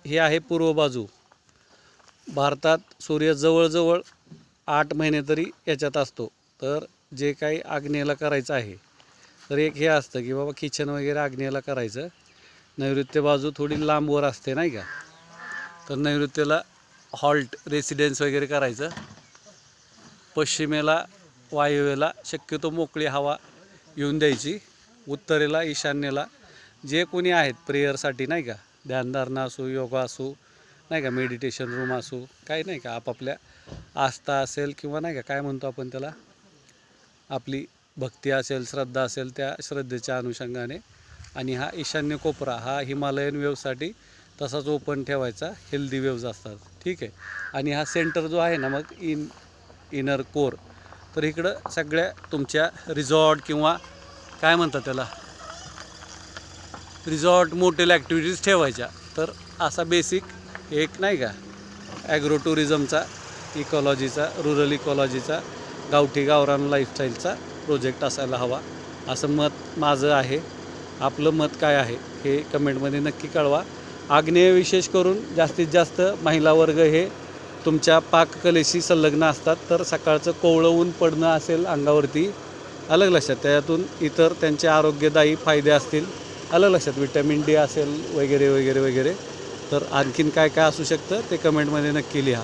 हे आहे पूर्व बाजू. भारतात सूर्य जवळजवळ 8 महिने तरी याच्यात असतो. तर जे काही आग्नेयाला करायचं आहे तर एक हे असतं की बाबा किचन वगैरे आग्नेयाला करायचं. नैऋत्य बाजू थोडी लांबवर असते नाही का. तर नैऋत्येला हॉल्ट रेसिडेन्स वगैरे करायचं. पश्चिमेला वायव्येला शक्यतो मोकळी हवा येऊन द्यायची. उत्तरेला ईशान्येला जे कोणी आहेत प्रेयरसाठी नाही का, ध्यानधारणा असो, योगा असो नाही का, मेडिटेशन रूम असो, काही नाही का, आपापल्या आस्था असेल किंवा नाही का काय म्हणतो आपण त्याला, आपली भक्ती असेल, श्रद्धा असेल, त्या श्रद्धेच्या अनुषंगाने. आणि हा ईशान्य कोपरा हा हिमालयन वेव्हसाठी तसाच ओपन ठेवायचा. हेल्दी वेव्ज असतात ठीक आहे. आणि हा सेंटर जो आहे ना मग इनर कोर, तर इकडं सगळ्या तुमच्या रिसॉर्ट किंवा काय म्हणतात त्याला, रिसॉर्ट मोटेल ॲक्टिव्हिटीज ठेवायच्या. तर असा बेसिक एक नाही का ॲग्रो टुरिझमचा, इकॉलॉजीचा, रुरल इकॉलॉजीचा, गावठी गावरान लाईफस्टाईलचा प्रोजेक्ट असायला हवा असं मत माझं आहे. आपलं मत काय आहे हे कमेंटमध्ये नक्की कळवा. आग्नेय विशेष करून जास्तीत जास्त महिला वर्ग हे तुमच्या पाककलेशी संलग्न असतात. तर सकाळचं कोवळं ऊन पडणं असेल अंगावरती, अलग लक्षात, त्यातून इतर त्यांचे आरोग्यदायी फायदे असतील, अलग लक्षात, विटॅमिन डी असेल वगैरे वगैरे वगैरे. तर आणखीन काय काय असू शकतं ते कमेंटमध्ये नक्की लिहा.